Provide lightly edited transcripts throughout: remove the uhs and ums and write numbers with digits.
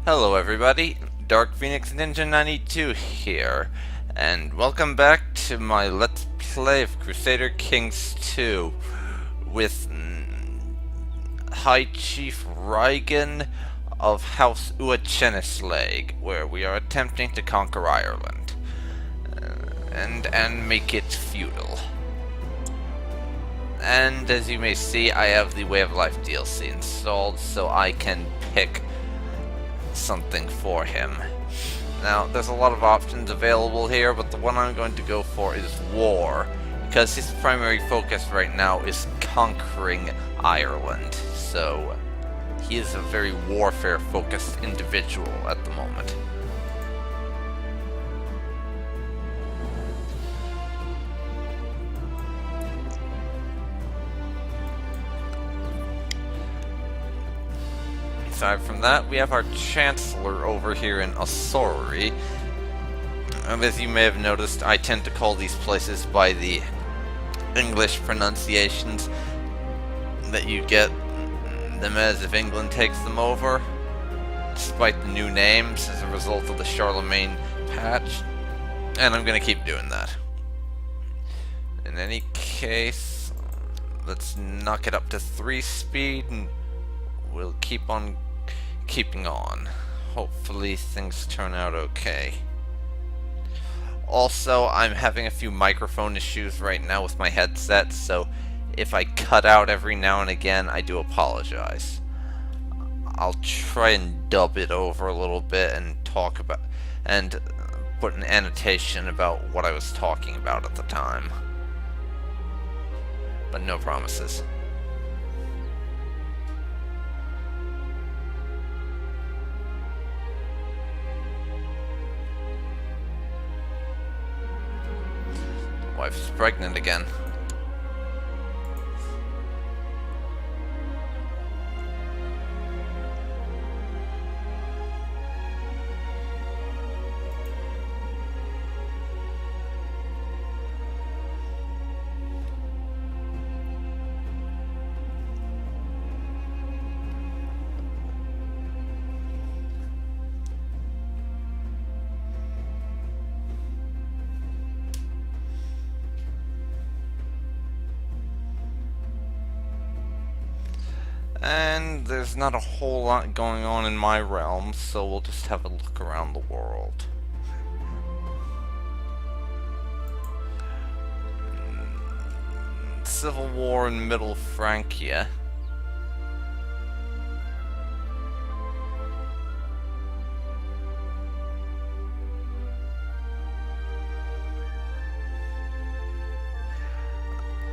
Hello everybody, Dark Phoenix Ninja 92 here, and welcome back to my Let's Play of Crusader Kings 2 with High Chief Rigan of House Cheinnselaig, where we are attempting to conquer Ireland and make it feudal. And as you may see, I have the Way of Life DLC installed, so I can pick something for him. Now, there's a lot of options available here, but the one I'm going to go for is war, because his primary focus right now is conquering Ireland, so he is a very warfare-focused individual at the moment. Aside from that, we have our Chancellor over here in Ossory. And as you may have noticed, I tend to call these places by the English pronunciations that you get them as if England takes them over, despite the new names as a result of the Charlemagne patch. And I'm going to keep doing that. In any case, let's knock it up to 3 speed and we'll keep on keeping on. Hopefully things turn out okay. Also, I'm having a few microphone issues right now with my headset, so if I cut out every now and again, I do apologize. I'll try and dub it over a little bit and talk about and put an annotation about what I was talking about at the time. But no promises. Wife's pregnant again. And there's not a whole lot going on in my realm, so we'll just have a look around the world. Civil War in Middle Francia.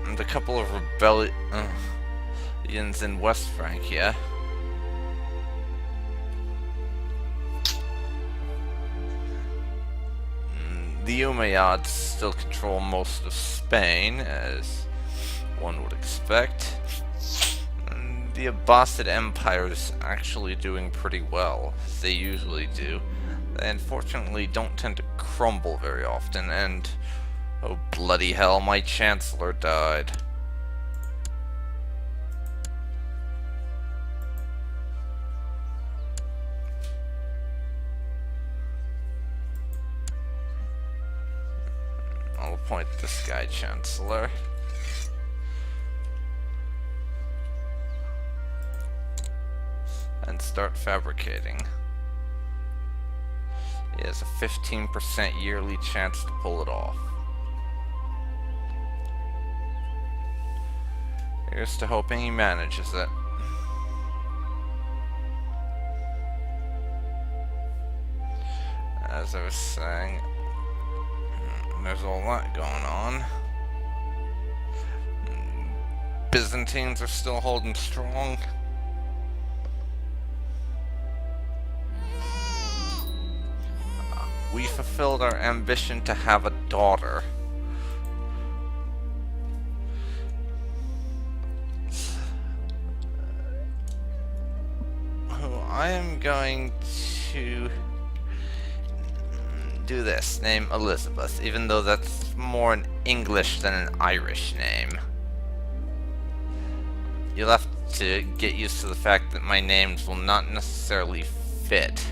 And a couple of rebellions in West Francia. The Umayyads still control most of Spain, as one would expect. And the Abbasid Empire is actually doing pretty well, as they usually do. They unfortunately don't tend to crumble very often, and oh bloody hell, my Chancellor died. I'll appoint this guy Chancellor. And start fabricating. He has a 15% yearly chance to pull it off. Here's to hoping he manages it. As I was saying, there's a lot going on. Byzantines are still holding strong. We fulfilled our ambition to have a daughter. I am going to do this, name Elizabeth, even though that's more an English than an Irish name. You'll have to get used to the fact that my names will not necessarily fit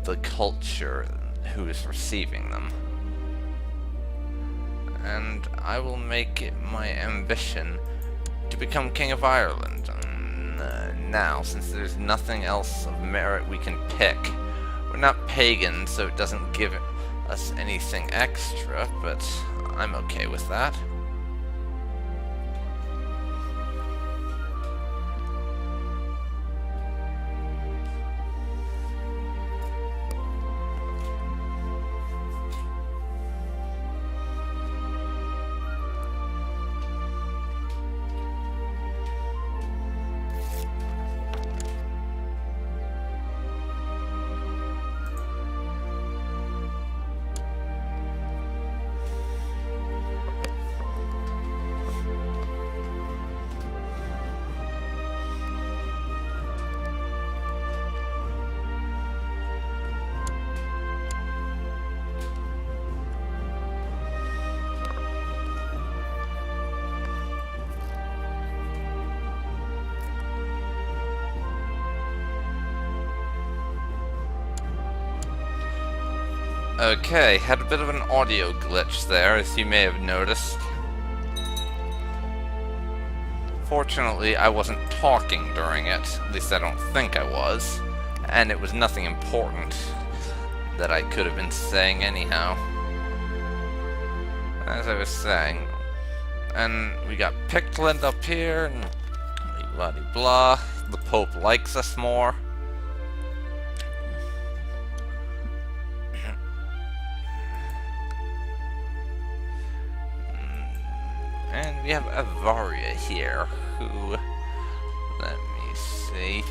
the culture who is receiving them. And I will make it my ambition to become King of Ireland. Now, since there's nothing else of merit we can pick. We're not pagan, so it doesn't give us anything extra, but I'm okay with that. Okay, had a bit of an audio glitch there, as you may have noticed. Fortunately, I wasn't talking during it, at least I don't think I was, and it was nothing important that I could have been saying anyhow. As I was saying, and we got Pictland up here, and blah blah blah, the Pope likes us more. And we have Avaria here, who, let me see,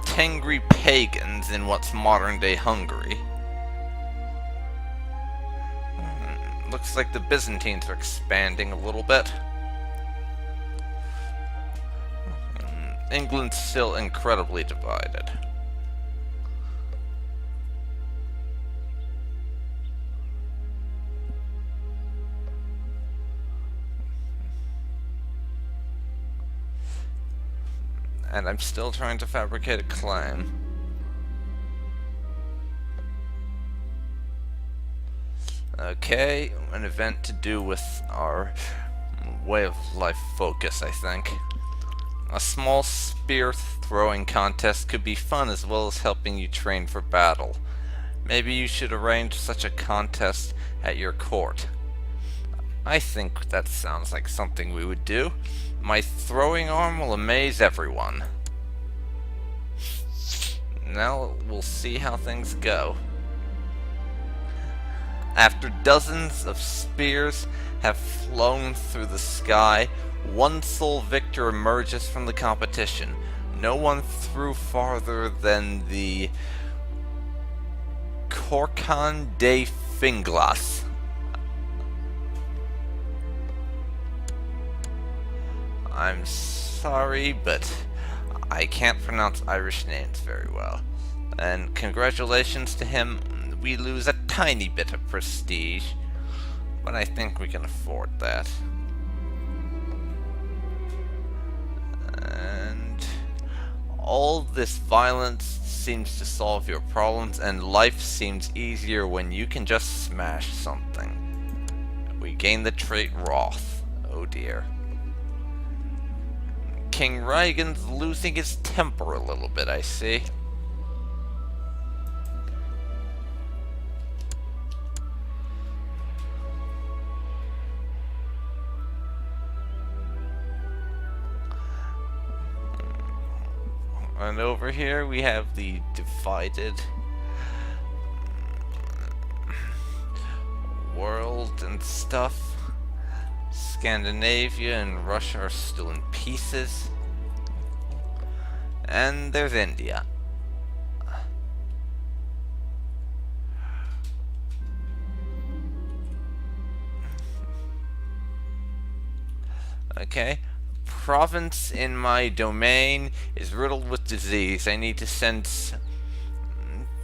Tengri pagans in what's modern-day Hungary. Looks like the Byzantines are expanding a little bit. England's still incredibly divided. And I'm still trying to fabricate a claim. Okay, an event to do with our way of life focus, I think. A small spear throwing contest could be fun as well as helping you train for battle. Maybe you should arrange such a contest at your court. I think that sounds like something we would do. My throwing arm will amaze everyone. Now we'll see how things go. After dozens of spears have flown through the sky, one sole victor emerges from the competition. No one threw farther than the Corcan de Finglas. I'm sorry, but I can't pronounce Irish names very well. And congratulations to him. We lose a tiny bit of prestige, but I think we can afford that. And all this violence seems to solve your problems, and life seems easier when you can just smash something. We gain the trait Wroth. Oh dear. King Rigan's losing his temper a little bit, I see. And over here we have the divided world and stuff. Scandinavia and Russia are still in pieces. And there's India. Okay. Province in my domain is riddled with disease. I need to send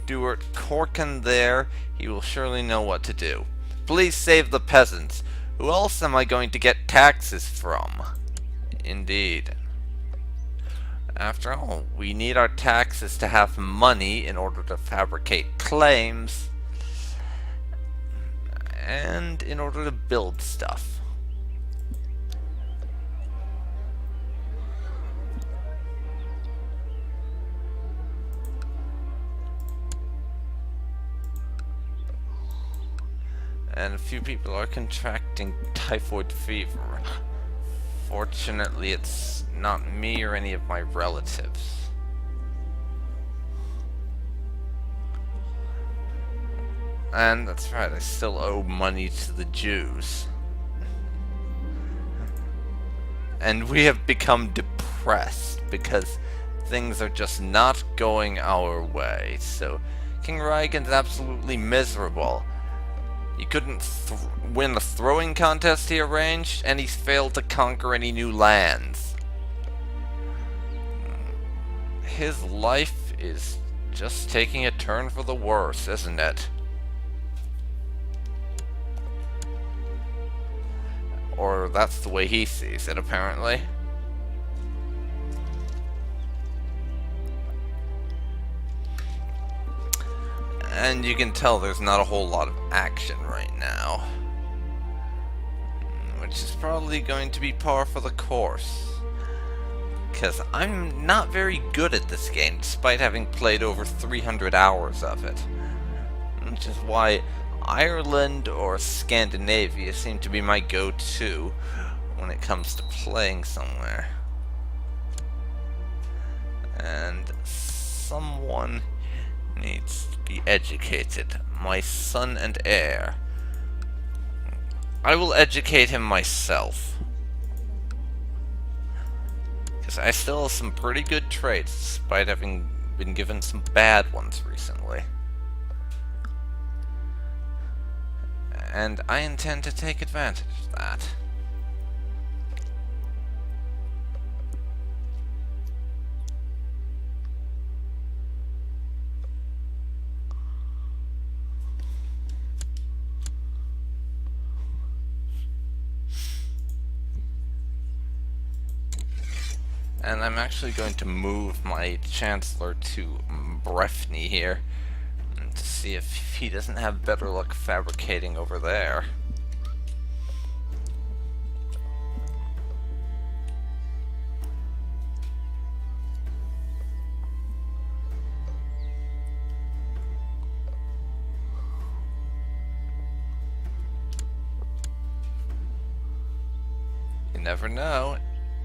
Stuart Corkin there. He will surely know what to do. Please save the peasants. Who else am I going to get taxes from? Indeed. After all, we need our taxes to have money in order to fabricate claims and in order to build stuff. And a few people are contracting typhoid fever. Fortunately, it's not me or any of my relatives. And that's right, I still owe money to the Jews. And we have become depressed because things are just not going our way. So King Rigan's absolutely miserable. He couldn't win the throwing contest he arranged, and he's failed to conquer any new lands. His life is just taking a turn for the worse, isn't it? Or that's the way he sees it, apparently. And you can tell there's not a whole lot of action right now. Which is probably going to be par for the course. Because I'm not very good at this game, despite having played over 300 hours of it. Which is why Ireland or Scandinavia seem to be my go-to when it comes to playing somewhere. And someone needs to be educated. My son and heir. I will educate him myself. Because I still have some pretty good traits, despite having been given some bad ones recently. And I intend to take advantage of that. And I'm actually going to move my Chancellor to Breffni here to see if he doesn't have better luck fabricating over there. You never know.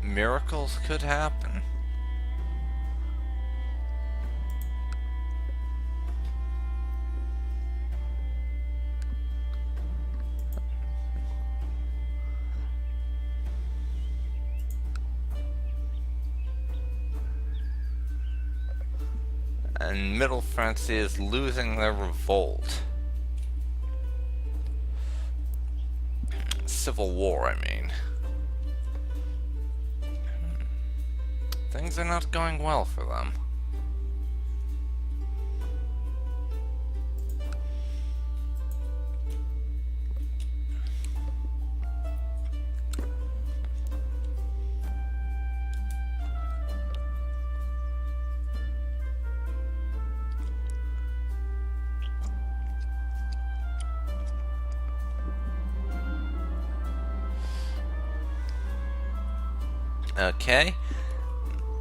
Miracles could happen. And Middle France is losing their revolt. Civil war, I mean. Things are not going well for them. Okay.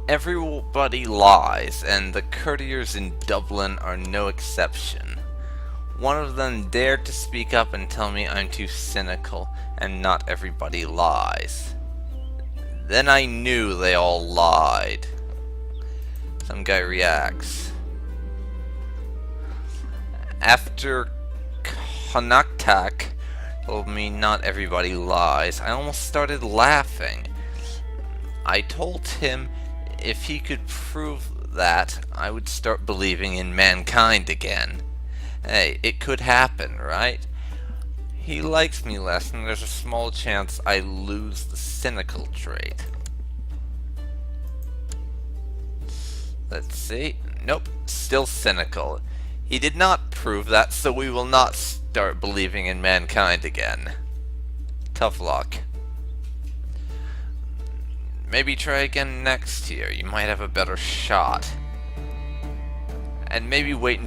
Everybody lies, and the courtiers in Dublin are no exception. One of them dared to speak up and tell me I'm too cynical, and not everybody lies. Then I knew they all lied. Some guy reacts. After Konaktak told me not everybody lies, I almost started laughing. I told him if he could prove that, I would start believing in mankind again. Hey, it could happen, right? He likes me less, and there's a small chance I lose the cynical trait. Let's see. Nope, still cynical. He did not prove that, so we will not start believing in mankind again. Tough luck. Maybe try again next year. You might have a better shot. And maybe wait